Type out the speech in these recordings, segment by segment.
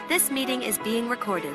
This meeting is being recorded.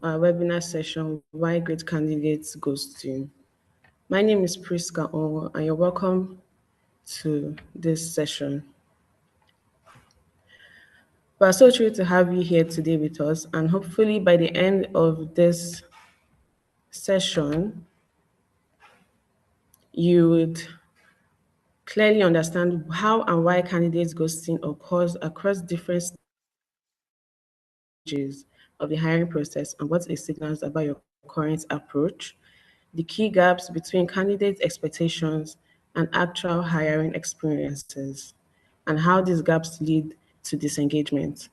Our webinar session, Why Great Candidates Ghosting. My name is Priska Onwo, and you're welcome to this session. We're so thrilled to have you here today with us, and hopefully by the end of this session, you would clearly understand how and why candidates ghosting occurs across different stages of the hiring process and what it signals about your current approach, the key gaps between candidates' expectations and actual hiring experiences, and how these gaps lead to disengagement.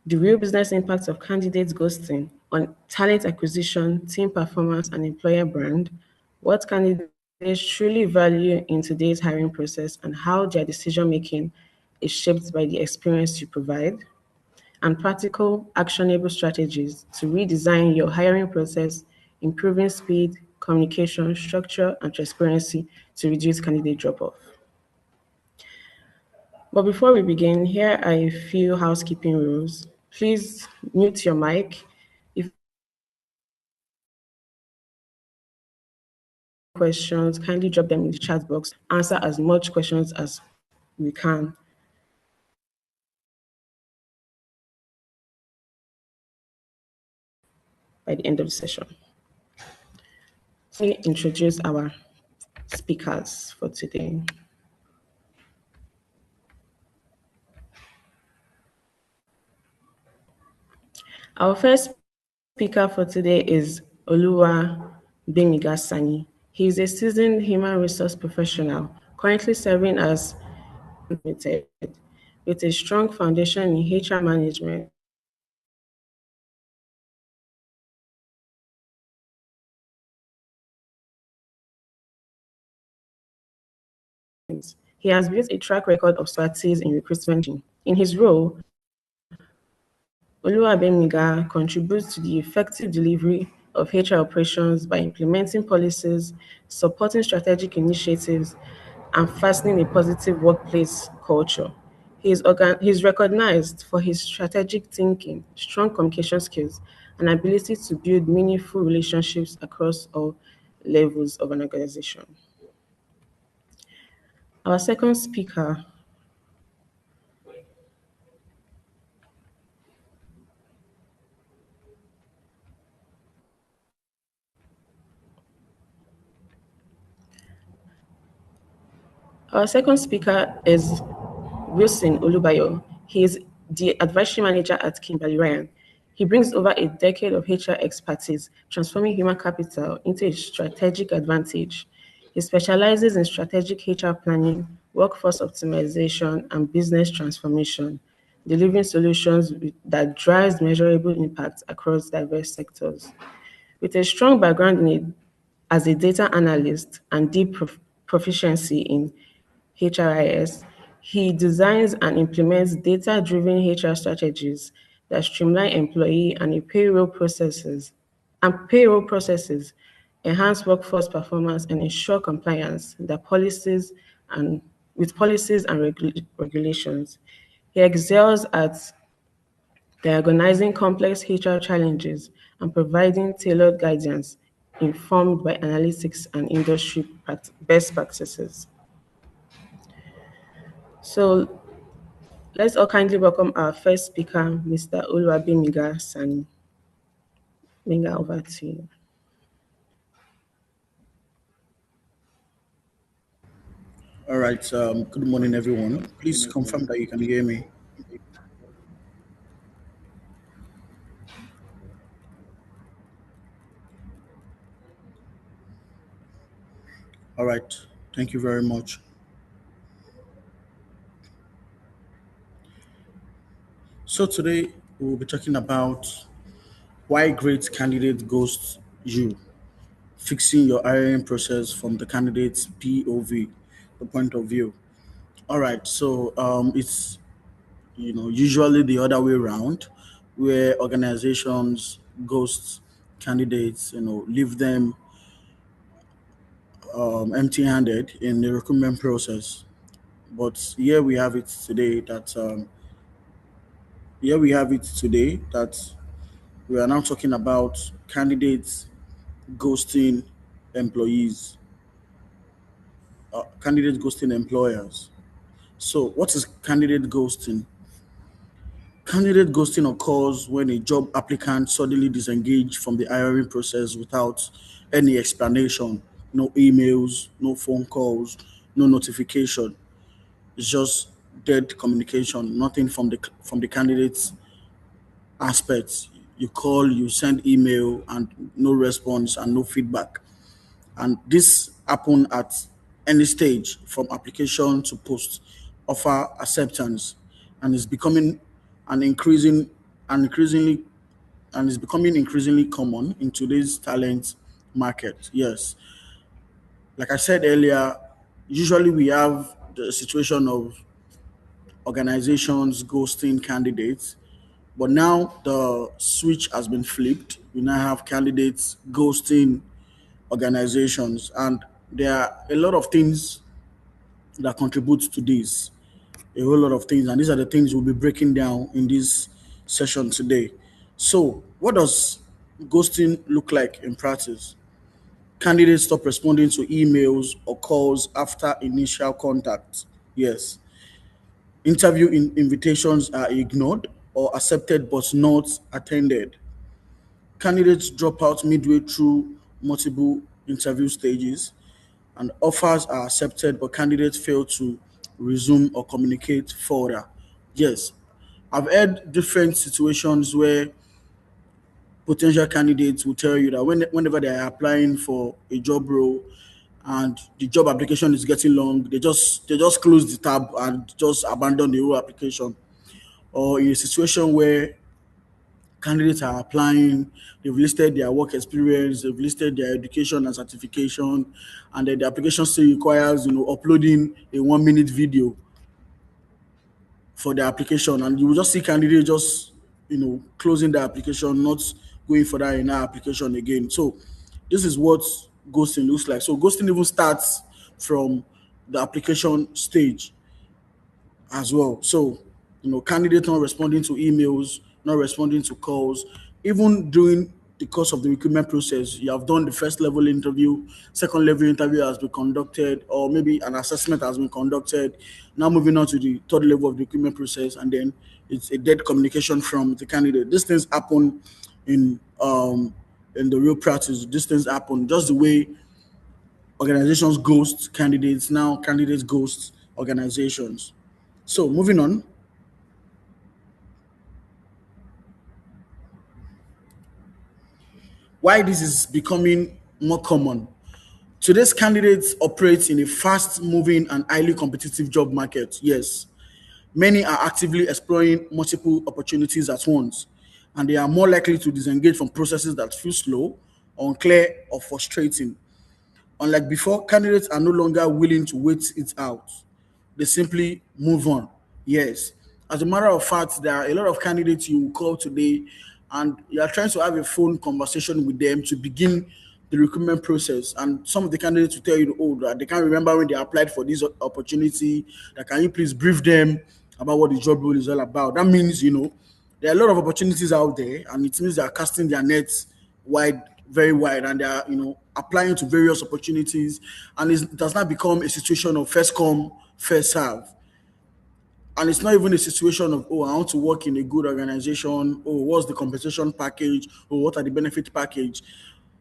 The real business impact of candidates ghosting on talent acquisition, team performance, and employer brand, what candidates truly value in today's hiring process, and how their decision making is shaped by the experience you provide, and practical, actionable strategies to redesign your hiring process, improving speed, communication, structure, and transparency to reduce candidate drop off. But before we begin, here are a few housekeeping rules. Please mute your mic. If questions, kindly drop them in the chat box. Answer as much questions as we can by the end of the session. Let me introduce our speakers for today. Our first speaker for today is Oluwa Bemigasani. He is a seasoned human resource professional, currently serving as limited, with a strong foundation in HR management. He has built a track record of expertise in recruitment. In his role, Oluwabemiga contributes to the effective delivery of HR operations by implementing policies, supporting strategic initiatives, and fostering a positive workplace culture. He is recognized for his strategic thinking, strong communication skills, and ability to build meaningful relationships across all levels of an organization. Our second speaker Our second speaker is Wilson Olubayo. He is the advisory manager at Kimberly Ryan. He brings over a decade of HR expertise, transforming human capital into a strategic advantage. He specializes in strategic HR planning, workforce optimization, and business transformation, delivering solutions that drives measurable impact across diverse sectors. With a strong background as a data analyst and deep proficiency in HRIS, he designs and implements data-driven HR strategies that streamline employee payroll processes, enhance workforce performance, and ensure compliance and with policies and regulations. He excels at diagnosing complex HR challenges and providing tailored guidance informed by analytics and industry best practices. So let's all kindly welcome our first speaker, Mr. Oluwabimiga Sani. Minga, over to you. All right. Good morning, everyone. Please confirm that you can hear me. All right. Thank you very much. So today we'll be talking about why great candidate ghosts you, fixing your hiring process from the candidate's POV, the point of view. All right. So it's usually the other way around, where organizations ghost candidates, leave them empty-handed in the recruitment process. But here we have it today that we are now talking about candidates ghosting employees, candidates ghosting employers. So, what is candidate ghosting? Candidate ghosting occurs when a job applicant suddenly disengages from the hiring process without any explanation, no emails, no phone calls, no notification. It's just dead communication, nothing from the candidates aspects. You call, you send email, and no response and no feedback. And this happen at any stage from application to post offer acceptance, and is becoming an increasing and increasingly and is becoming increasingly common in today's talent market. Yes, like I said earlier, usually we have the situation of organizations ghosting candidates, but now the switch has been flipped. We now have candidates ghosting organizations, and there are a lot of things that contribute to this. A whole lot of things, and these are the things we'll be breaking down in this session today. So, what does ghosting look like in practice? Candidates stop responding to emails or calls after initial contact. Yes. Interview invitations are ignored or accepted but not attended. Candidates drop out midway through multiple interview stages, and offers are accepted but candidates fail to resume or communicate further. Yes, I've heard different situations where potential candidates will tell you that whenever they are applying for a job role and the job application is getting long, they just close the tab and just abandon the whole application. Or in a situation where candidates are applying, they've listed their work experience, they've listed their education and certification, and then the application still requires, uploading a 1 minute video for the application, and you will just see candidates just, closing the application, not going for that in our application again. So this is what ghosting looks like. So ghosting even starts from the application stage as well. So, candidates not responding to emails, not responding to calls, even during the course of the recruitment process, you have done the first level interview, second level interview has been conducted, or maybe an assessment has been conducted. Now moving on to the third level of the recruitment process, and then it's a dead communication from the candidate. These things happen in in the real practice. These things happen just the way organizations ghost candidates. Now candidates ghost organizations. So moving on, why this is becoming more common. Today's candidates operate in a fast-moving and highly competitive job market. Yes, many are actively exploring multiple opportunities at once, and they are more likely to disengage from processes that feel slow, unclear, or frustrating. Unlike before, candidates are no longer willing to wait it out. They simply move on. Yes. As a matter of fact, there are a lot of candidates you will call today, and you are trying to have a phone conversation with them to begin the recruitment process. And some of the candidates will tell you, oh, that they can't remember when they applied for this opportunity. That can you please brief them about what the job role is all about? That means, there are a lot of opportunities out there, and it means they are casting their nets wide, very wide, and they are, applying to various opportunities. And it does not become a situation of first come, first serve. And it's not even a situation of, oh, I want to work in a good organization. Oh, what's the compensation package? Or what are the benefit package?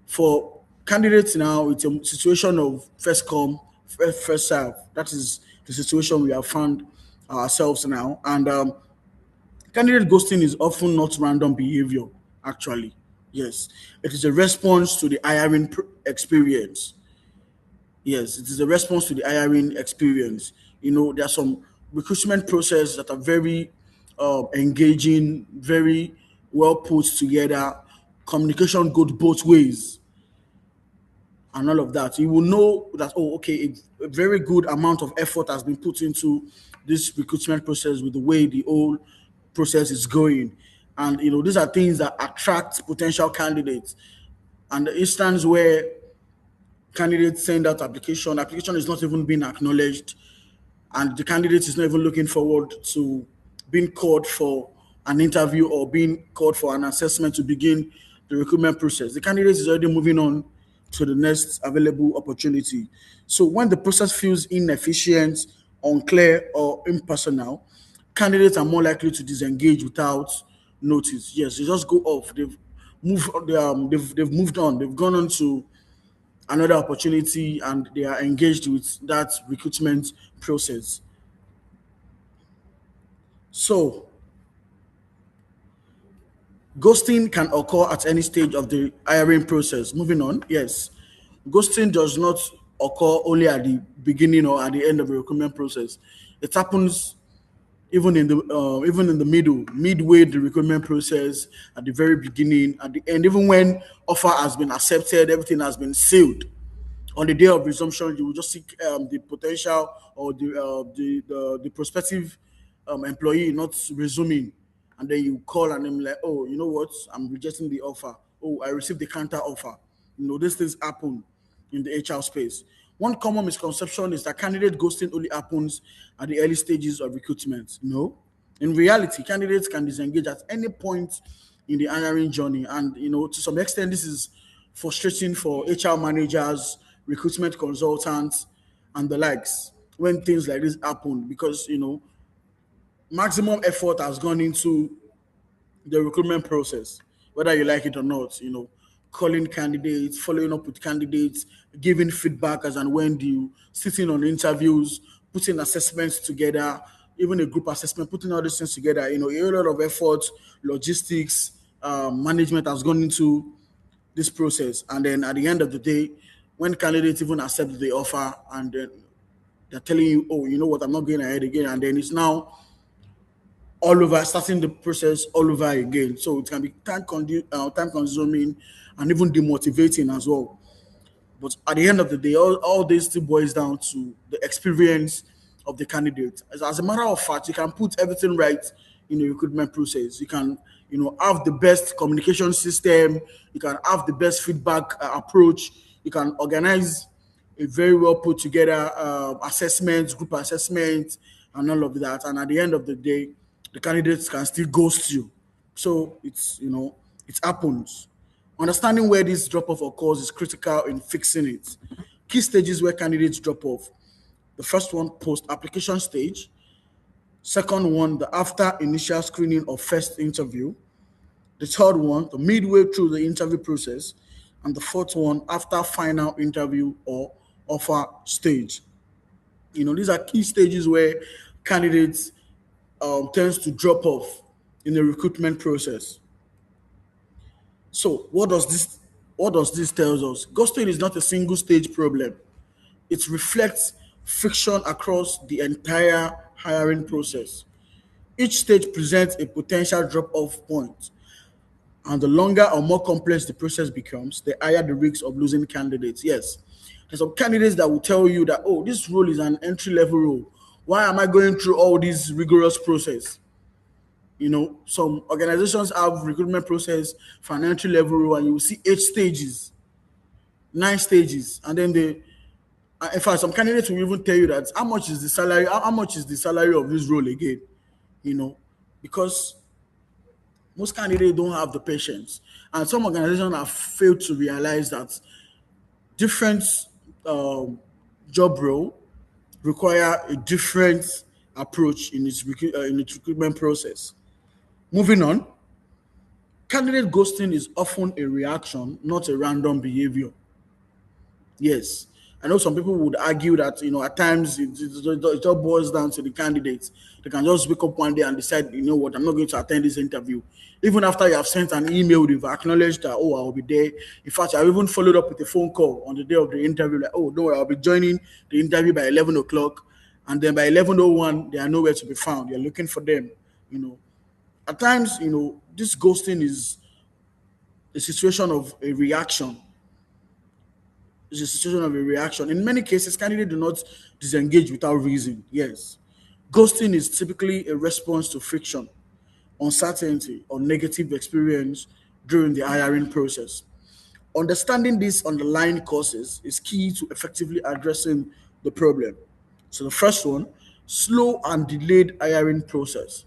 For candidates now, it's a situation of first come, first serve. That is the situation we have found ourselves now. And candidate ghosting is often not random behavior, actually. Yes, it is a response to the hiring experience. Yes, it is a response to the hiring experience. There are some recruitment process that are very engaging, very well put together. Communication goes both ways and all of that. You will know that, oh, okay, a very good amount of effort has been put into this recruitment process with the way the whole process is going. And, these are things that attract potential candidates. And the instance where candidates send out application is not even being acknowledged, and the candidate is not even looking forward to being called for an interview or being called for an assessment to begin the recruitment process. The candidate is already moving on to the next available opportunity. So when the process feels inefficient, unclear, or impersonal, candidates are more likely to disengage without notice. Yes, they just go off. They've moved on. They've gone on to another opportunity, and they are engaged with that recruitment process. So Ghosting can occur at any stage of the hiring process. Moving on, yes. Ghosting does not occur only at the beginning or at the end of the recruitment process. It happens even in the midway the recruitment process, at the very beginning, at the end, even when offer has been accepted, everything has been sealed. On the day of resumption, you will just see the potential or the prospective employee not resuming, and then you call and I'm like, oh, you know what? I'm rejecting the offer. Oh, I received the counter offer. These things happen in the HR space. One common misconception is that candidate ghosting only happens at the early stages of recruitment. No, in reality, candidates can disengage at any point in the hiring journey, and to some extent, this is frustrating for HR managers, recruitment consultants, and the likes when things like this happen because maximum effort has gone into the recruitment process, whether you like it or not. Calling candidates, following up with candidates, giving feedback as and when due, sitting on interviews, putting assessments together, even a group assessment, putting all these things together. A lot of effort, logistics, management has gone into this process. And then at the end of the day, when candidates even accept the offer and then they're telling you, oh, you know what, I'm not going ahead again. And then it's now all over, starting the process all over again. So it can be time consuming and even demotivating as well. But at the end of the day, all this still boils down to the experience of the candidate. As a matter of fact, you can put everything right in the recruitment process. You can, have the best communication system. You can have the best feedback approach. You can organize a very well put together assessment, group assessment, and all of that. And at the end of the day, the candidates can still ghost you. So it happens. Understanding where this drop off occurs is critical in fixing it. Key stages where candidates drop off. The first one, post application stage. Second one, the after initial screening or first interview. The third one, the midway through the interview process. And the fourth one, after final interview or offer stage. These are key stages where candidates tends to drop off in the recruitment process. So what does this tells us? Ghosting is not a single stage problem. It reflects friction across the entire hiring process. Each stage presents a potential drop-off point, and the longer or more complex the process becomes, the higher the risk of losing candidates. Yes, there's some candidates that will tell you that, oh, this role is an entry-level role. Why am I going through all this rigorous process? Some organizations have recruitment process for an entry-level role, and you will see 8 stages, 9 stages, and then in fact, some candidates will even tell you that how much is the salary? How much is the salary of this role again? Because most candidates don't have the patience, and some organizations have failed to realize that different um, job role require a different approach in its recruitment process. Moving on, candidate ghosting is often a reaction, not a random behavior. Yes. I know some people would argue that, at times it all boils down to the candidates. They can just wake up one day and decide, you know what, I'm not going to attend this interview. Even after you have sent an email, you've acknowledged that, oh, I'll be there. In fact, I've even followed up with a phone call on the day of the interview, like, oh, don't worry, I'll be joining the interview by 11 o'clock. And then by 11:01, they are nowhere to be found. You're looking for them. You know, at times, this ghosting is a situation of a reaction. It's a situation of a reaction. In many cases, candidates do not disengage without reason. Yes. Ghosting is typically a response to friction, uncertainty, or negative experience during the hiring process. Understanding these underlying causes is key to effectively addressing the problem. So the first one, slow and delayed hiring process.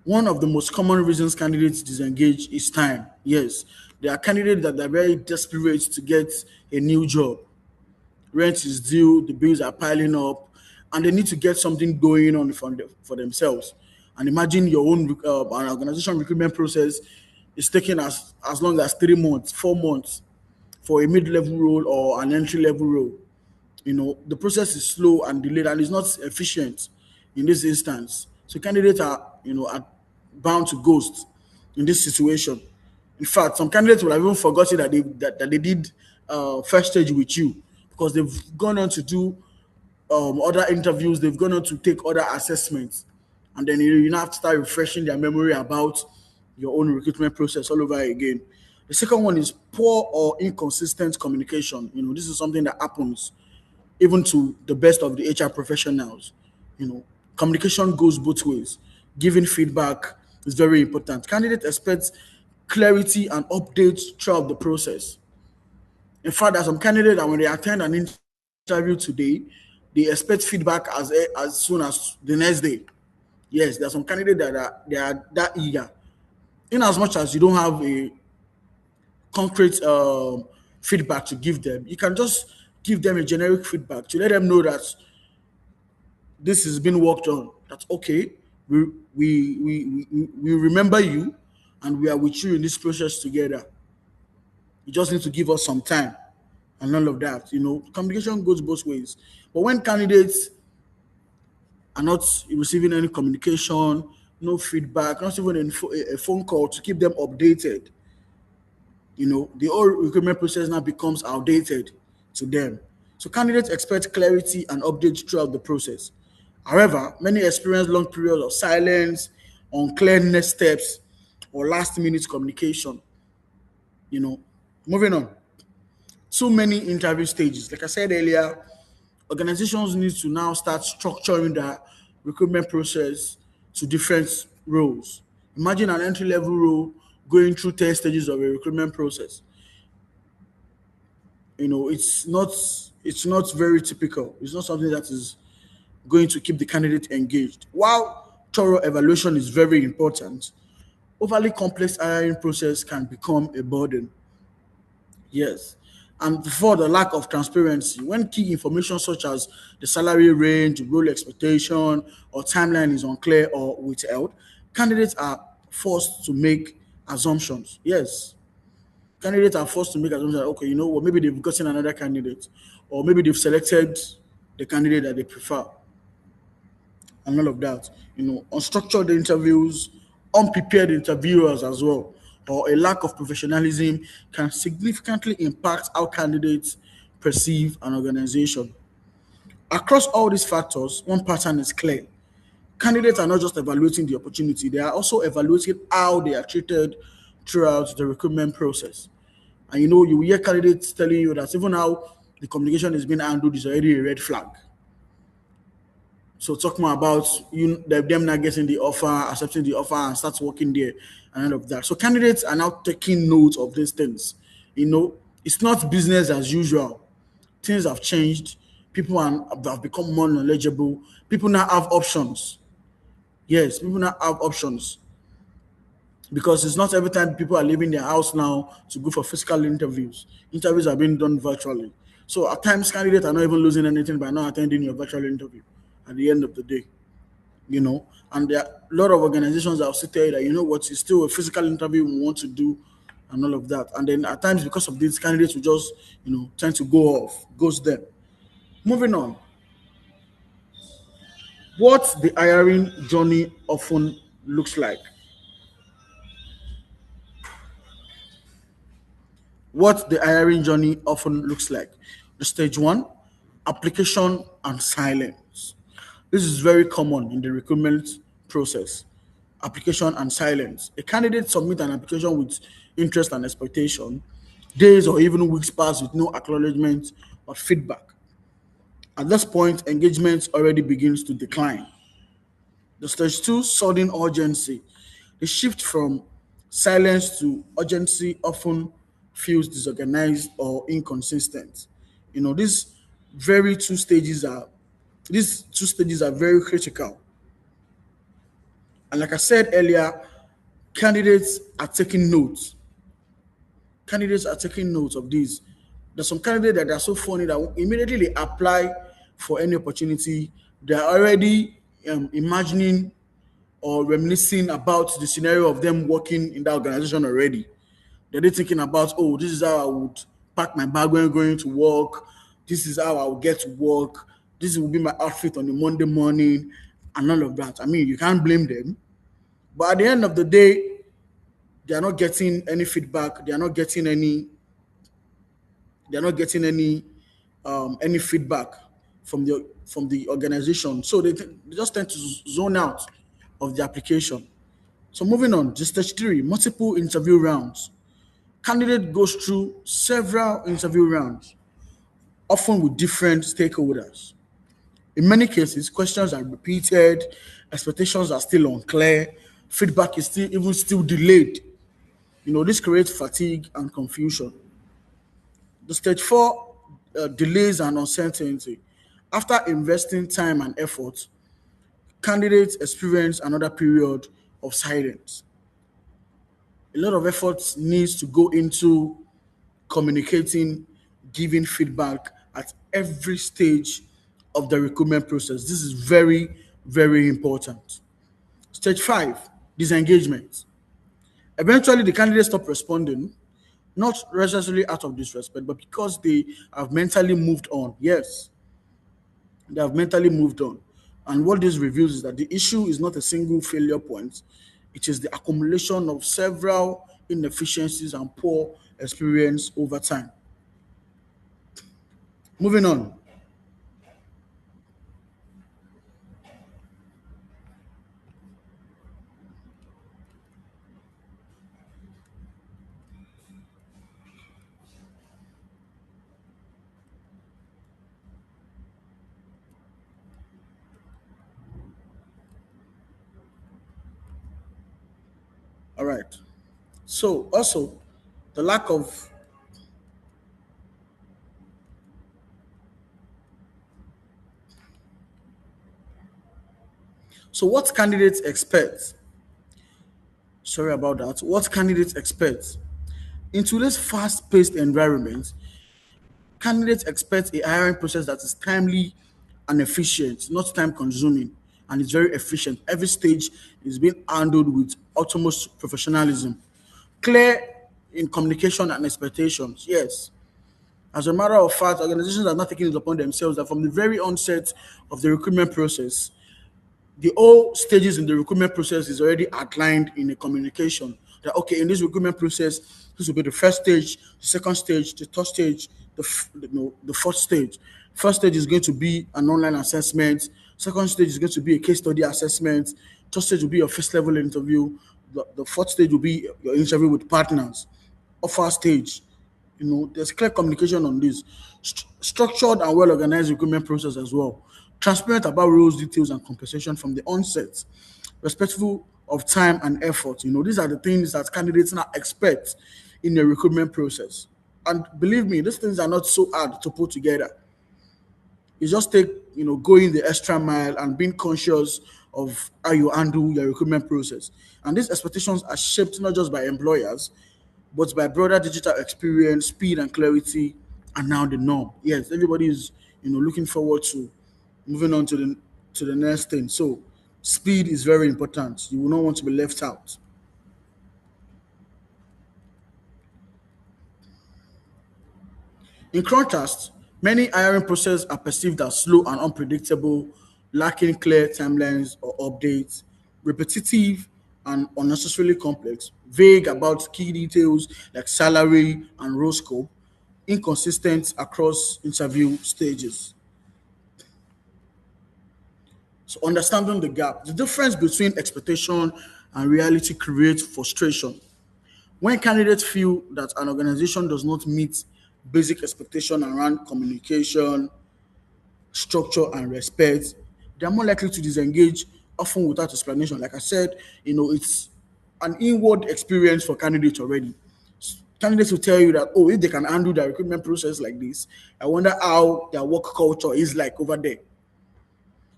One of the most common reasons candidates disengage is time. Yes, there are candidates that are very desperate to get a new job. Rent is due, the bills are piling up, and they need to get something going on for themselves. And imagine your own an organization recruitment process is taking as long as 3 months, 4 months for a mid-level role or an entry-level role. The process is slow and delayed and is not efficient in this instance. So candidates are bound to ghost in this situation. In fact, some candidates will have even forgotten that they did first stage with you because they've gone on to do other interviews, they've gone on to take other assessments, and then you now have to start refreshing their memory about your own recruitment process all over again. The second one is poor or inconsistent communication. This is something that happens even to the best of the HR professionals. You know, communication goes both ways. Giving feedback is very important. Candidate expects clarity and updates throughout the process. In fact, there are some candidates that when they attend an interview today, they expect feedback as soon as the next day. Yes, there are some candidates that they are that eager. In as much as you don't have a concrete feedback to give them, you can just give them a generic feedback to let them know that this has been worked on. That's okay. We remember you, and we are with you in this process together. You just need to give us some time and all of that. Communication goes both ways. But when candidates are not receiving any communication, no feedback, not even a phone call to keep them updated, the whole recruitment process now becomes outdated to them. So candidates expect clarity and updates throughout the process. However, many experience long periods of silence, unclear next steps, or last minute communication. You know, Moving on. Too many interview stages. Like I said earlier, organizations need to now start structuring the recruitment process to different roles. Imagine an entry level role going through 10 stages of a recruitment process. It's not very typical. It's not something that is going to keep the candidate engaged. While thorough evaluation is very important, overly complex hiring process can become a burden. Yes. And for the lack of transparency, when key information such as the salary range, role expectation, or timeline is unclear or withheld, candidates are forced to make assumptions. Yes, candidates are forced to make assumptions that, okay, maybe they've gotten another candidate, or maybe they've selected the candidate that they prefer, and all of that. Unstructured interviews, unprepared interviewers as well, or a lack of professionalism can significantly impact how candidates perceive an organization. Across all these factors, one pattern is clear. Candidates are not just evaluating the opportunity, they are also evaluating how they are treated throughout the recruitment process. And you hear candidates telling you that even how the communication is being handled is already a red flag. So talk more about them not getting the offer, accepting the offer, and start working there, and all of that. So candidates are now taking note of these things. It's not business as usual. Things have changed. People have become more knowledgeable. People now have options. Yes, people now have options because it's not every time people are leaving their house now to go for physical interviews. Interviews are being done virtually. So at times, candidates are not even losing anything by not attending your virtual interview at the end of the day. And there are a lot of organizations that will sit there that, it's still a physical interview we want to do and all of that. And then at times, because of these candidates will just, tend to go off, goes them. Moving on, what the hiring journey often looks like. What the hiring journey often looks like. The stage one, application and silence. This is very common in the recruitment process. Application and silence. A candidate submit an application with interest and expectation. Days or even weeks pass with no acknowledgement or feedback. At this point, engagement already begins to decline. The stage two, sudden urgency. The shift from silence to urgency often feels disorganized or inconsistent. You know, these very two stages are these two stages are very critical. And like I said earlier, candidates are taking notes. Candidates are taking notes of these. There's some candidates that are so funny that immediately they apply for any opportunity, they're already imagining or reminiscing about the scenario of them working in that organization already. They're already thinking about, oh, this is how I would pack my bag when going to work. This is how I will get to work. This will be my outfit on the Monday morning and all of that. I mean, you can't blame them But at the end of the day, they are not getting any feedback. They are not getting any feedback from the organization. So they just tend to zone out of the application. So moving on, to stage three, multiple interview rounds. Candidate goes through several interview rounds, often with different stakeholders. In many cases, questions are repeated, expectations are still unclear, feedback is still delayed. This creates fatigue and confusion. The stage four, delays and uncertainty. After investing time and effort, candidates experience another period of silence. A lot of effort needs to go into communicating, giving feedback at every stage of the recruitment process. This is very, very important. Stage five, disengagement. Eventually, the candidates stop responding, not necessarily out of disrespect, but because they have mentally moved on. Yes, they have mentally moved on. And what this reveals is that the issue is not a single failure point, it is the accumulation of several inefficiencies and poor experience over time. Moving on. All right. So also the lack of so what candidates expect. Sorry about that. What candidates expect. In today's fast-paced environment, candidates expect a hiring process that is timely and efficient, not time consuming, and it's very efficient. Every stage is being handled with utmost professionalism, clear in communication and expectations. Yes. As a matter of fact, organizations are not taking it upon themselves that from the very onset of the recruitment process, the all stages in the recruitment process is already outlined in a communication that okay, in this recruitment process, this will be the first stage, the second stage, the third stage, the fourth stage. First stage is going to be an online assessment. Second stage is going to be a case study assessment. Third stage will be your first level interview. The fourth stage will be your interview with partners. Offer stage. There's clear communication on this. Structured and well organized recruitment process as well. Transparent about roles, details, and compensation from the onset. Respectful of time and effort. These are the things that candidates now expect in a recruitment process. And believe me, these things are not so hard to put together. You just take, going the extra mile and being conscious of how you handle your recruitment process. And these expectations are shaped not just by employers, but by broader digital experience, speed and clarity, and now the norm. Yes, everybody is, looking forward to moving on to the next thing. So speed is very important. You will not want to be left out. In contrast, many hiring processes are perceived as slow and unpredictable, lacking clear timelines or updates, repetitive and unnecessarily complex, vague about key details like salary and role scope, inconsistent across interview stages. So understanding the gap, the difference between expectation and reality creates frustration. When candidates feel that an organization does not meet basic expectation around communication, structure, and respect, they're more likely to disengage, often without explanation. Like I said, it's an inward experience for candidates already. Candidates will tell you that, oh, if they can handle their recruitment process like this, I wonder how their work culture is like over there.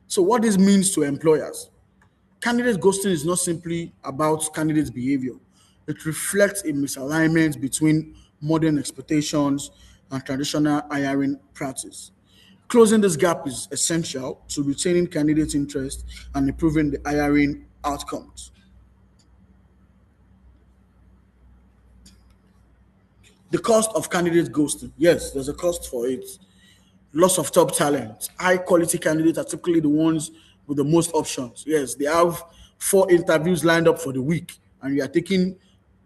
So, what this means to employers. Candidate ghosting is not simply about candidate behavior. It reflects a misalignment between modern expectations and traditional hiring practice. Closing this gap is essential to retaining candidate interest and improving the hiring outcomes. The cost of candidate ghosting. Yes, there's a cost for it. Loss of top talent. High quality candidates are typically the ones with the most options. Yes, they have 4 interviews lined up for the week, and you are taking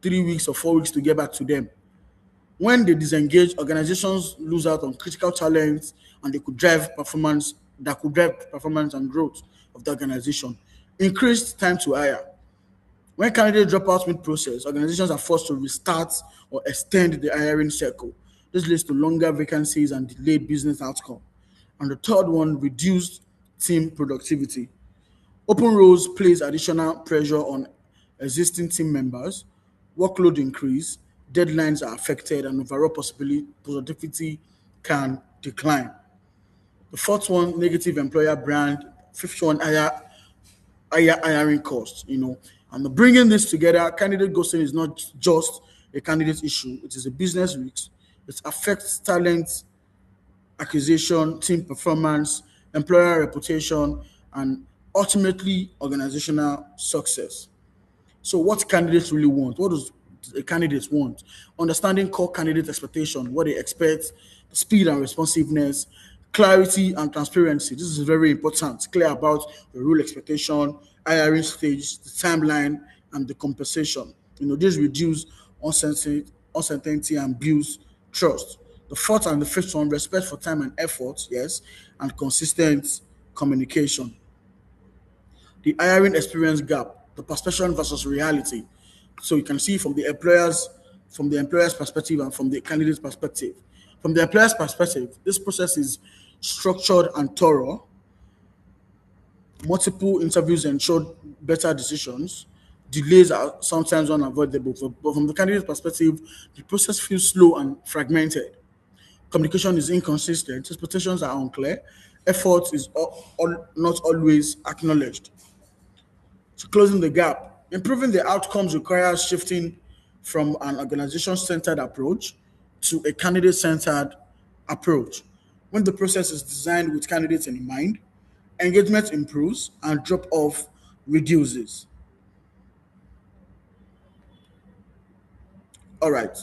3 weeks or 4 weeks to get back to them. When they disengage, organizations lose out on critical talents, and they could drive performance that could drive performance and growth of the organization. Increased time to hire. When candidates drop out mid-process, organizations are forced to restart or extend the hiring cycle. This leads to longer vacancies and delayed business outcome. And the third one, reduced team productivity. Open roles place additional pressure on existing team members, workload increase, deadlines are affected, and overall possibility productivity can decline. The fourth one, negative employer brand. Fifth one, higher hiring costs. And bringing this together, candidate ghosting is not just a candidate issue; it is a business risk. It affects talent acquisition, team performance, employer reputation, and ultimately organizational success. So, what candidates really want? What does a candidate want? Understanding core candidate expectation, what they expect, speed and responsiveness, clarity and transparency. This is very important. Clear about the role expectation, hiring stage, the timeline, and the compensation. This reduce uncertainty and builds trust. The fourth and the fifth one, respect for time and effort, yes, and consistent communication. The hiring experience gap, the perception versus reality. So you can see from the employer's perspective and from the candidate's perspective. From the employer's perspective, this process is structured and thorough. Multiple interviews ensure better decisions. Delays are sometimes unavoidable. But from the candidate's perspective, the process feels slow and fragmented. Communication is inconsistent. Expectations are unclear. Effort is not always acknowledged. So closing the gap. Improving the outcomes requires shifting from an organization-centered approach to a candidate-centered approach. When the process is designed with candidates in mind, engagement improves and drop-off reduces. All right.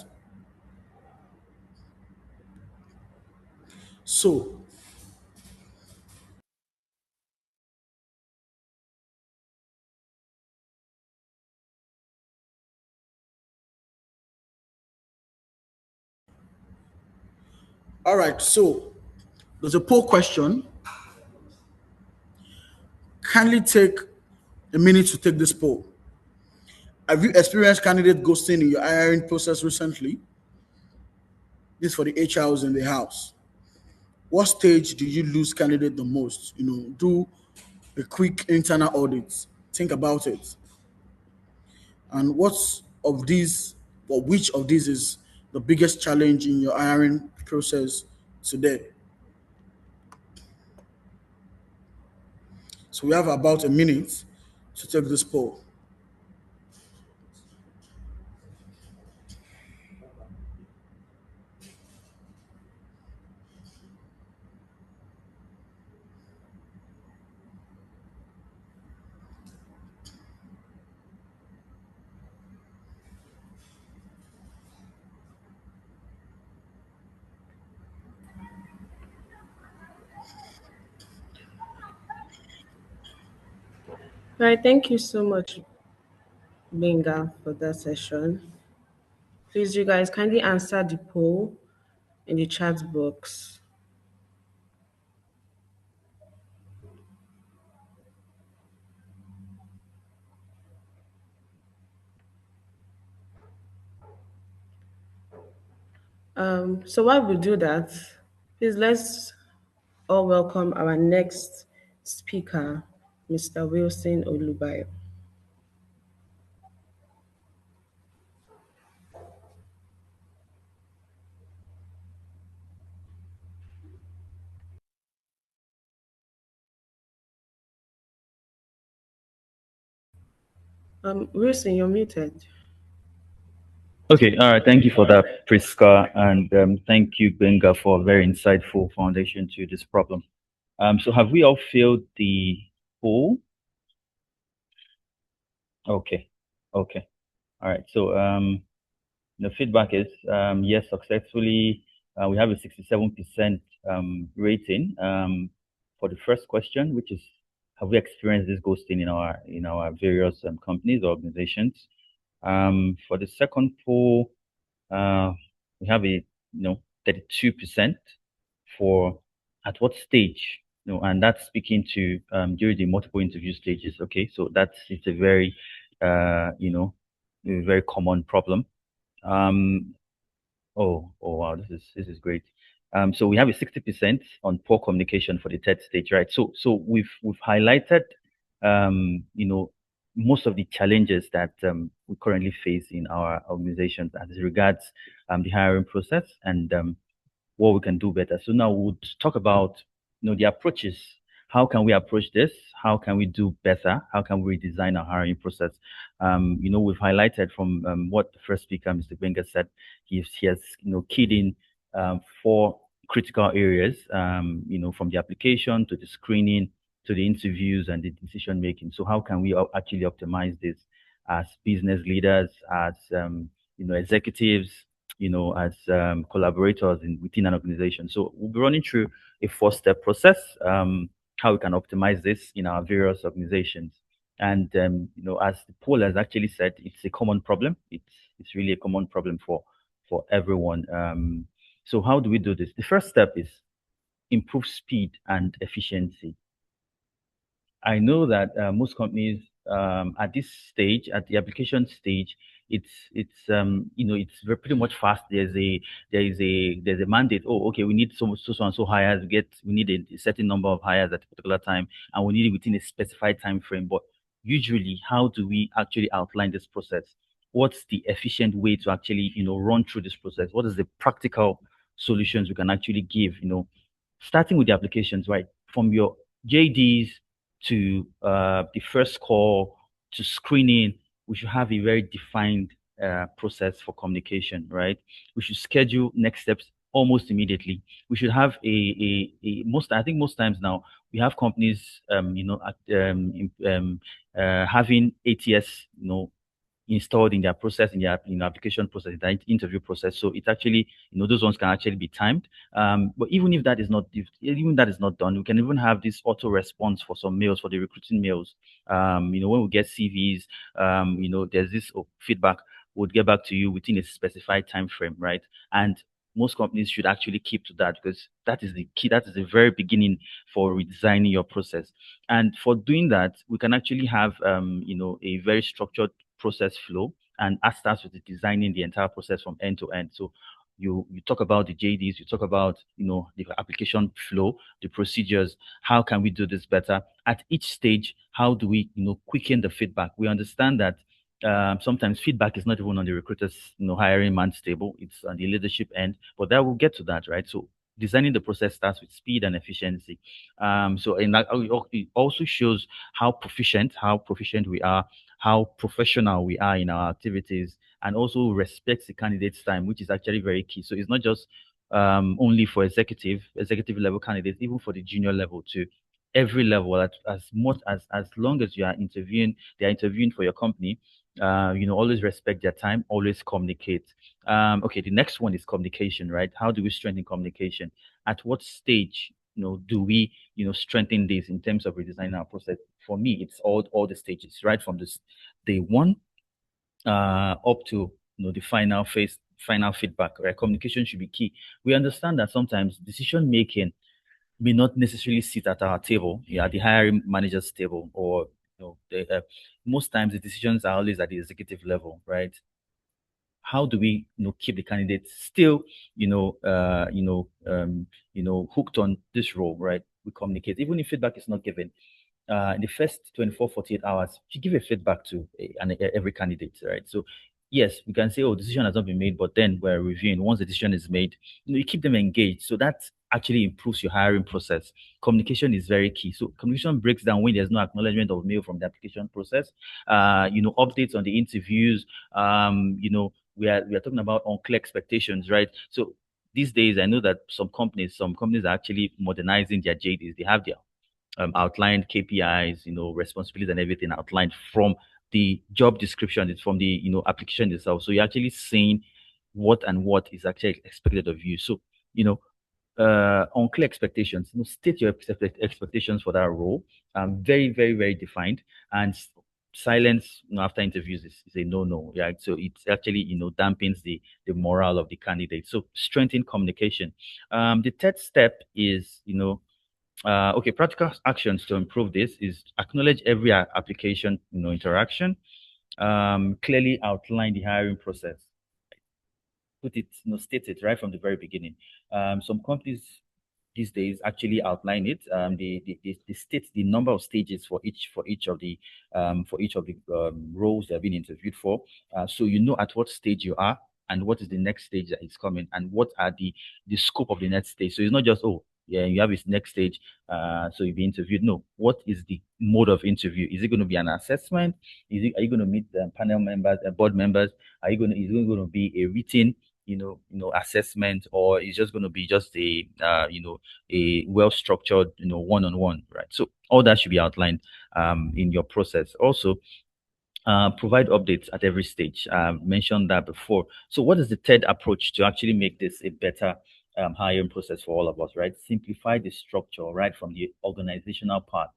So, all right. So, there's a poll question. Kindly take a minute to take this poll. Have you experienced candidate ghosting in your hiring process recently? This is for the HRs in the house. What stage do you lose candidate the most? Do a quick internal audit. Think about it. And which of these is the biggest challenge in your hiring process today? So we have about a minute to take this poll. All right, thank you so much, Benga, for that session. Please, you guys kindly answer the poll in the chat box. So while we do that, please let's all welcome our next speaker, Mr. Wilson Olubayo. Wilson, you're muted. Okay, all right. Thank you for that, Priska, and thank you, Benga, for a very insightful foundation to this problem. So have we all filled the poll? Okay, okay, all right. So the feedback is yes, successfully. We have a 67% rating for the first question, which is have we experienced this ghosting in our various companies or organizations? For the second poll, uh, we have a 32% for at what stage, and that's speaking to during the multiple interview stages. Okay, so it's a very a very common problem. Um, oh wow, this is great. So we have a 60% on poor communication for the third stage, right? So we've highlighted, most of the challenges that we currently face in our organizations as regards the hiring process and what we can do better. So now we'll talk about the approaches. How can we approach this? How can we do better? How can we redesign our hiring process? We've highlighted from what the first speaker, Mr. Benga, said. He has keyed in four critical areas. From the application to the screening to the interviews and the decision making. So how can we actually optimize this as business leaders, as executives, as collaborators within an organization. So we'll be running through a four-step process, how we can optimize this in our various organizations. And as the poll has actually said, it's a common problem. It's really a common problem for everyone. So how do we do this? The first step is improve speed and efficiency. I know that most companies at this stage, at the application stage, it's pretty much fast. There's a mandate. Oh, okay, we need so and so hires. We need a certain number of hires at a particular time, and we need it within a specified time frame. But usually, how do we actually outline this process? What's the efficient way to actually run through this process? What is the practical solutions we can actually give? Starting with the applications, right? From your JDs to the first call to screening, we should have a very defined process for communication, right? We should schedule next steps almost immediately. We should have I think most times now we have companies, having ATS, installed in their process, in their application process, in the interview process. So it's actually, those ones can actually be timed. But even if that is not, even that is not done, we can even have this auto response for some mails, for the recruiting mails. When we get CVs, there's this feedback. We'll get back to you within a specified time frame, right? And most companies should actually keep to that because that is the key. That is the very beginning for redesigning your process. And for doing that, we can actually have, a very structured process flow, and that starts with the designing the entire process from end to end. So you talk about the JDs, you talk about the application flow, the procedures. How can we do this better at each stage? How do we quicken the feedback? We understand that sometimes feedback is not even on the recruiter's hiring man's table; it's on the leadership end. But that will get to that, right? So designing the process starts with speed and efficiency. So in that, it also shows how proficient we are, how professional we are in our activities, and also respects the candidate's time, which is actually very key. So it's not just only for executive level candidates, even for the junior level too. Every level, as long as you are interviewing, they are interviewing for your company. Always respect their time, always communicate. Okay, the next one is communication, right? How do we strengthen communication? At what stage, do we, strengthen this in terms of redesigning our process? For me, it's all the stages, right from this day one up to the final phase, final feedback. Right, communication should be key. We understand that sometimes decision making may not necessarily sit at our table, yeah, at the hiring manager's table, or most times the decisions are always at the executive level, right? How do we keep the candidates still hooked on this role, right? We communicate even if feedback is not given. In the first 24 48 hours, you give a feedback to every candidate, right? So yes, we can say, oh, decision has not been made, but then we're reviewing. Once the decision is made, you keep them engaged. So that actually improves your hiring process. Communication is very key. So communication breaks down when there's no acknowledgement of mail from the application process. Updates on the interviews. We are talking about unclear expectations, right? So these days, I know that some companies are actually modernizing their JDs. They have their outlined KPIs, responsibilities and everything outlined from the job description. It's from the application itself. So you're actually seeing what is actually expected of you. So unclear expectations. State your expectations for that role. Very, very, very defined. And silence, after interviews is a no-no. Yeah. So it's actually, dampens the morale of the candidate. So strengthen communication. The third step is, okay, practical actions to improve this is acknowledge every application, interaction. Clearly outline the hiring process. Put it, state it right from the very beginning. Some companies these days actually outline it. They state the number of stages for each of the roles they're being interviewed for. So you know at what stage you are and what is the next stage that is coming and what are the scope of the next stage. So it's not just, oh yeah, you have this next stage, so you'll be interviewed. No, what is the mode of interview? Is it going to be an assessment? Are you going to meet the panel members, board members? Is it going to be a written assessment, or it's just going to be just a well structured one-on-one, right? So all that should be outlined in your process. Also, provide updates at every stage. Mentioned that before. So what is the third approach to actually make this a better hiring process for all of us, right? Simplify the structure right from the organizational part,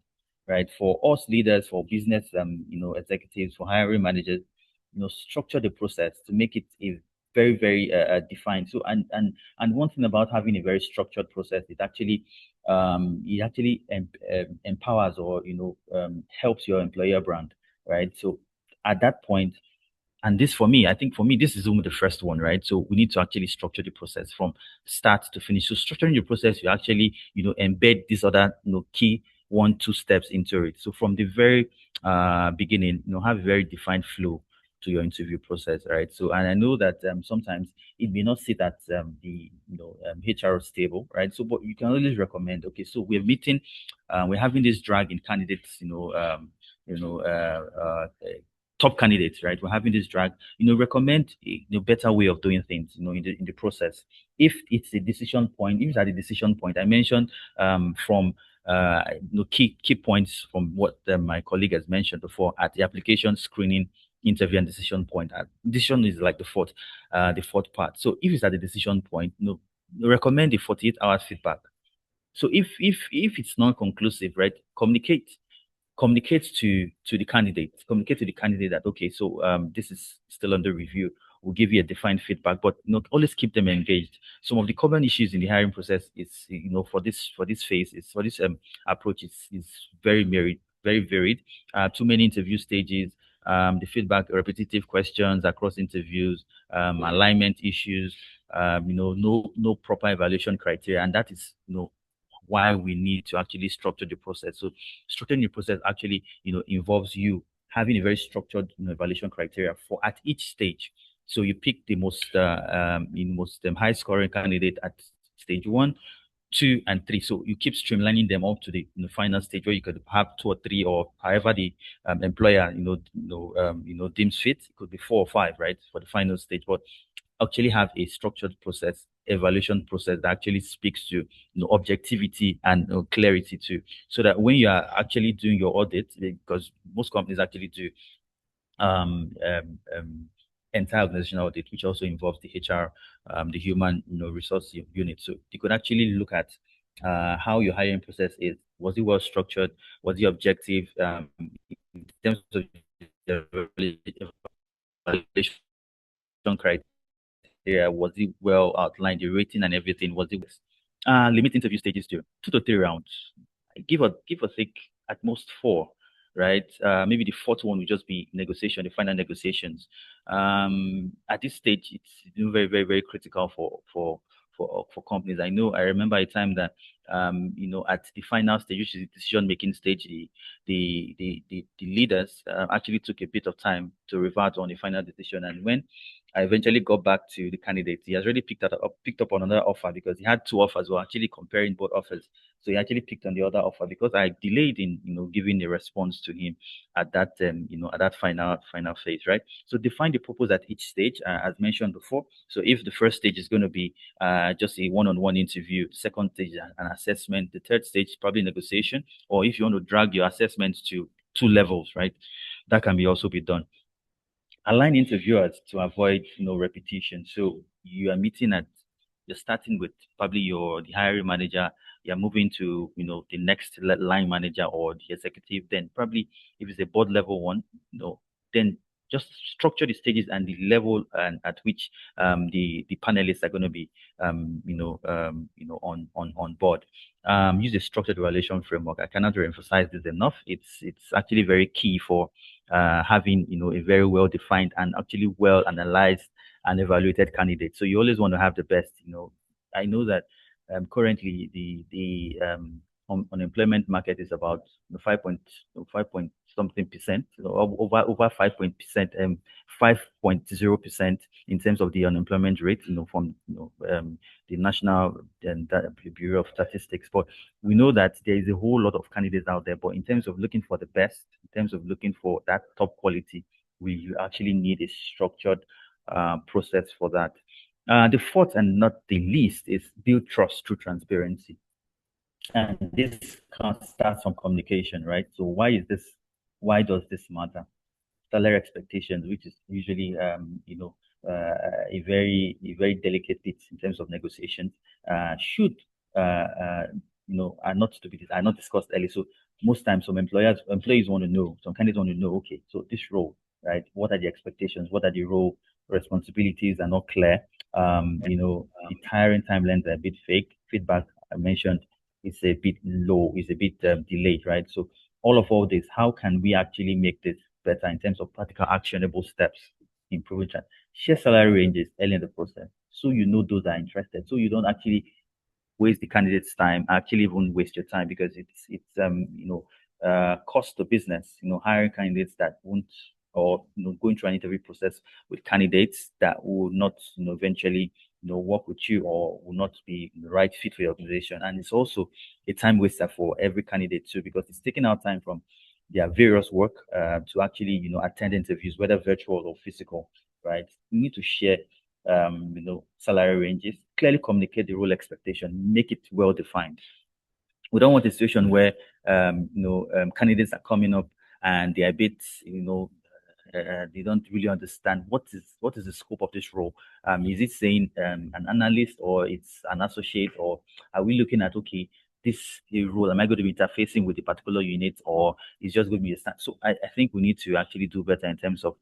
right? For us leaders, for business executives, for hiring managers, structure the process to make it a very, very defined. So and one thing about having a very structured process, it actually empowers or helps your employer brand, right? So at that point, and this for me, I think for me, this is only the first one, right? So we need to actually structure the process from start to finish. So structuring the process, you actually, embed these other, key 1, 2 steps into it. So from the very beginning, have a very defined flow to your interview process, right? So, and I know that sometimes it may not sit at the HR table, right? So, but you can always recommend, okay, so we're meeting, we're having this drag in candidates, you know, top candidates, right? We're having this drag, recommend a better way of doing things, in the process. If it's a decision point, if it's at a decision point, I mentioned from key points from what my colleague has mentioned before at the application screening, interview, and decision point. Decision is like the fourth part. So if it's at the decision point, recommend the 48 hours feedback. So if it's non-conclusive, right, communicate to the candidate, that, okay, so this is still under review. We'll give you a defined feedback, but always keep them engaged. Some of the common issues in the hiring process is, for this phase, is for this approach is very varied, very varied. Too many interview stages, the feedback, repetitive questions across interviews, alignment issues, no proper evaluation criteria, and that is why we need to actually structure the process. So structuring the process actually, involves you having a very structured evaluation criteria for at each stage. So you pick the most high scoring candidate at stage 1, 2, and 3. So you keep streamlining them up to the final stage where you could have 2 or 3, or however the employer deems fit. It could be 4 or 5, right, for the final stage. But actually have a structured process, evaluation process that actually speaks to objectivity and clarity too, so that when you are actually doing your audit, because most companies actually do um, um, um, entire organizational audit, which also involves the HR, the human resource unit. So you could actually look at how your hiring process is. Was it well structured? Was it objective in terms of the evaluation criteria? Was it well outlined? The rating and everything, was it? Limit interview stages to 2 to 3 rounds. Give or take at most 4, right? Maybe the fourth one will just be negotiation, the final negotiations. At this stage, it's very, very, very critical for companies. I remember a time that at the final stage, which is the decision making stage, the leaders actually took a bit of time to revert on the final decision. And when I eventually got back to the candidate, he has already picked up on another offer, because he had 2 offers. We were actually comparing both offers. So he actually picked on the other offer because I delayed in giving a response to him at that at that final phase, right? So define the purpose at each stage, as mentioned before. So if the first stage is going to be just a one-on-one interview, second stage an assessment, the third stage probably negotiation, or if you want to drag your assessments to 2 levels, right, that can be also be done. Align interviewers to avoid repetition. So you are meeting at you're starting with probably the hiring manager, you're moving to the next line manager or the executive. Then probably if it's a board level one, then just structure the stages and the level and at which the panelists are going to be on board. Use a structured evaluation framework. I cannot emphasize this enough. It's actually very key for having a very well defined and actually well analyzed and evaluated candidate. So you always want to have the best. I know that currently the unemployment market is about 5 point something percent, over 5.0% in terms of the unemployment rate, from the National and Bureau of Statistics. But we know that there is a whole lot of candidates out there. But in terms of looking for the best, in terms of looking for that top quality, we actually need a structured process for that. The fourth and not the least is build trust through transparency. And this starts from communication, right? So why does this matter? Salary expectations, which is usually, a very delicate bit in terms of negotiations, should, are not discussed early. So most times, employees want to know, some candidates want to know, okay, so this role, right? What are the expectations? What are the role responsibilities are not clear. The hiring timelines are a bit fake. Feedback I mentioned is a bit low, is a bit delayed, right? So all this, how can we actually make this better in terms of practical actionable steps, improving that? Share salary ranges early in the process, so those are interested, so you don't actually waste the candidate's time, actually even waste your time, because it's cost to business, hiring candidates that won't, or going through an interview process with candidates that will not eventually work with you or will not be the right fit for your organization. And it's also a time waster for every candidate too, because it's taking out time from their various work to actually attend interviews, whether virtual or physical, right? We need to share salary ranges, clearly communicate the role expectation, make it well defined. We don't want a situation where candidates are coming up and they are a bit they don't really understand what is the scope of this role. Is it saying an analyst, or it's an associate, or are we looking at, okay, this role, am I going to be interfacing with a particular unit, or is just going to be a stand? So I think we need to actually do better in terms of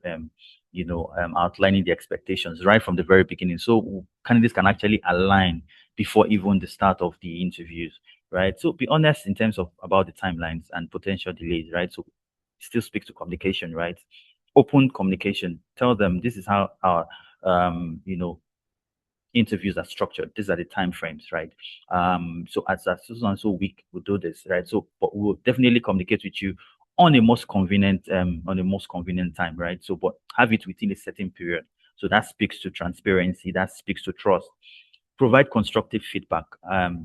outlining the expectations right from the very beginning, so candidates can actually align before even the start of the interviews, right? So be honest in terms of about the timelines and potential delays, right? So still speak to communication, right? Open communication. Tell them this is how our interviews are structured. These are the time frames, right? So as so and so week we'll do this, right? So but we'll definitely communicate with you on the most convenient time, right? So but have it within a certain period. So that speaks to transparency, that speaks to trust. Provide constructive feedback.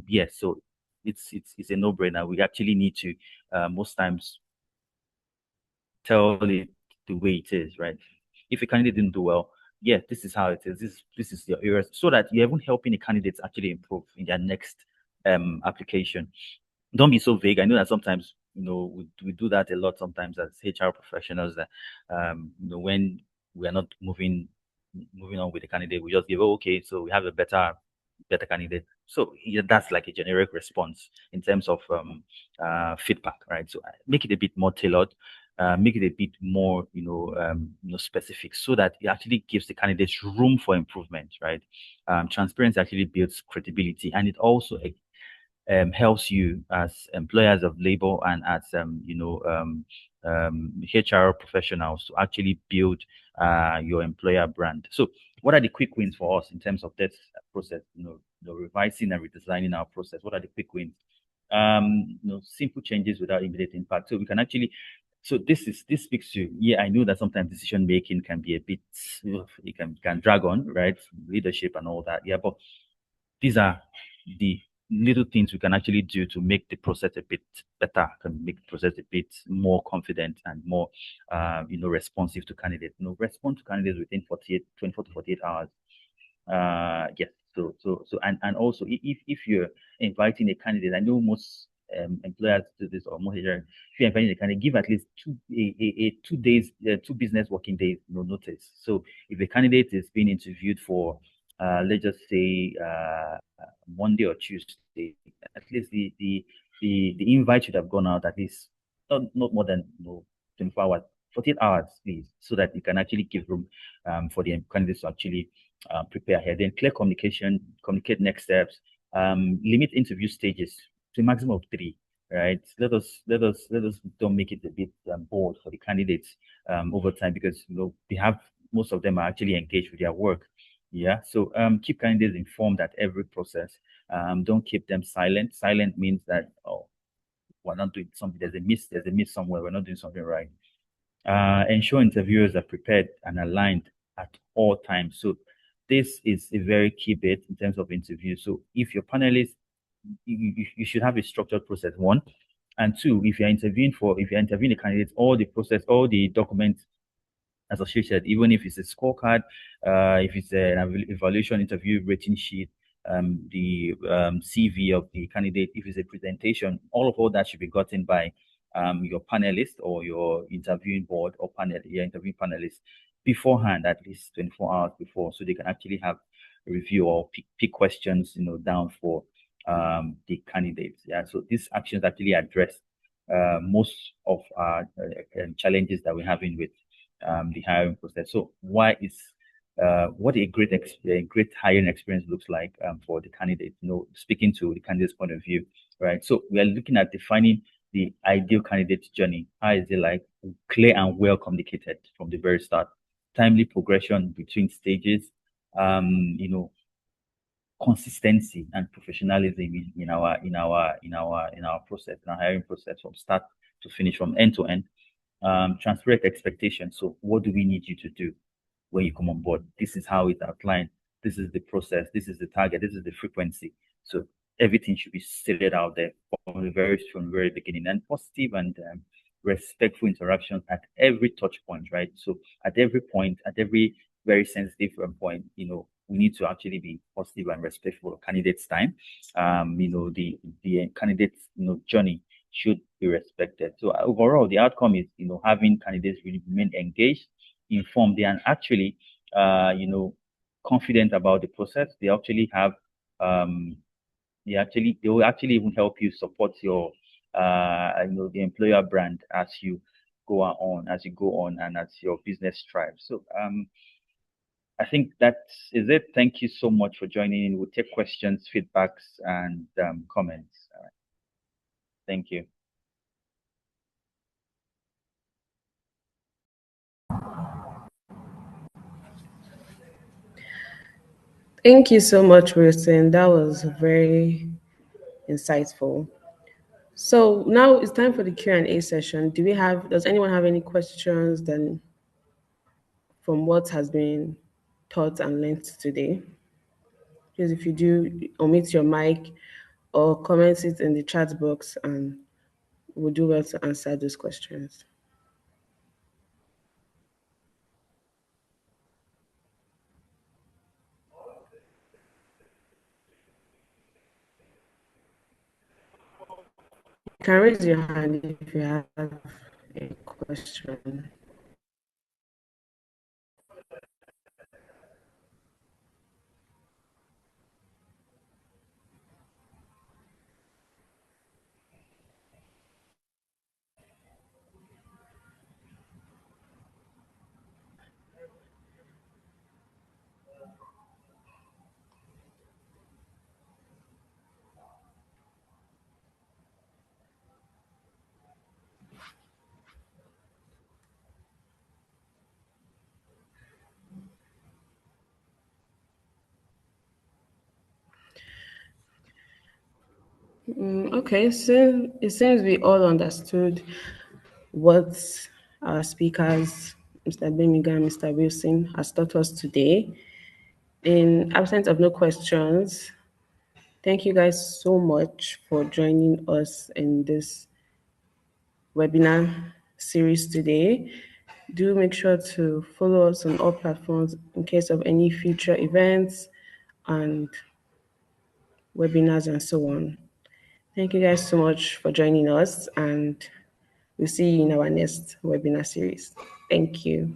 Yes, so it's a no-brainer. We actually need to most times tell it the way it is, right? If a candidate didn't do well, yeah, this is how it is. This is your areas, so that you're even helping the candidates actually improve in their next application. Don't be so vague. I know that sometimes we do that a lot sometimes as HR professionals, that when we are not moving on with the candidate, we just give, oh, okay, so we have a better candidate. So yeah, that's like a generic response in terms of feedback, right? So make it a bit more tailored, make it a bit more, specific, so that it actually gives the candidates room for improvement, right? Transparency actually builds credibility, and it also helps you as employers of labor and as HR professionals to actually build your employer brand. So, what are the quick wins for us in terms of this process? Revising and redesigning our process. What are the quick wins? Simple changes without immediate impact. So we can actually. So this speaks to, yeah, I know that sometimes decision making can be a bit, it can drag on, right? Leadership and all that. Yeah, but these are the little things we can actually do to make the process a bit better, can make the process a bit more confident and more, responsive to candidates. Respond to candidates within 24 to 48 hours. Yes. So, and also, if you're inviting a candidate, I know most employers do this, or most HR, if you're inviting a candidate, give at least 2 days, 2 business working days, notice. So if a candidate is being interviewed for let's just say Monday or Tuesday, at least the invite should have gone out at least not more than 24 hours, 48 hours, please, so that you can actually give room for the candidates to actually prepare ahead. Then clear communication, communicate next steps, limit interview stages to a maximum of three. Right. Let us don't make it a bit bored for the candidates over time, because they have, most of them are actually engaged with their work. Yeah. So keep candidates informed at every process. Don't keep them silent. Silent means that, oh, we're not doing something. There's a miss somewhere. We're not doing something right. Ensure interviewers are prepared and aligned at all times. So this is a very key bit in terms of interview. So if your panelists, you should have a structured process. One, and two, if you're interviewing the candidates, all the process, all the documents associated, even if it's a scorecard, if it's an evaluation interview rating sheet, the CV of the candidate, if it's a presentation, all that should be gotten by your panelist or your interviewing board or panel, your interviewing panelist beforehand, at least 24 hours before, so they can actually have a review or pick questions, down for the candidates. Yeah, so these actions actually address most of our challenges that we're having with the hiring process. So why is what a great hiring experience looks like for the candidate, speaking to the candidate's point of view, right? So we are looking at defining the ideal candidate journey. How is it like? Clear and well communicated from the very start, timely progression between stages, consistency and professionalism in our process, in our hiring process, from start to finish, from end to end. Transparent expectations. So what do we need you to do when you come on board? This is how it's outlined. This is the process. This is the target. This is the frequency. So everything should be stated out there from the very beginning, and positive and respectful interactions at every touch point, right? So at every point, at every very sensitive point, we need to actually be positive and respectful of candidates' time. The candidates' journey should be respected. So overall, the outcome is having candidates really remain engaged, informed, and actually confident about the process. They actually have they will actually even help you support your the employer brand as you go on and as your business thrives. So I think that is it. Thank you so much for joining in. We'll take questions, feedbacks, and comments. All right. Thank you. Thank you so much, Wilson. That was very insightful. So now it's time for the Q&A session. Does anyone have any questions then from what has been taught and learned today? Please, if you do, omit your mic or comment it in the chat box, and we'll do well to answer those questions. You can raise your hand if you have a question. Okay, so it seems we all understood what our speakers, Mr. Bemiga and Mr. Wilson, has taught us today. In absence of no questions, thank you guys so much for joining us in this webinar series today. Do make sure to follow us on all platforms in case of any future events and webinars and so on. Thank you guys so much for joining us, and we'll see you in our next webinar series. Thank you.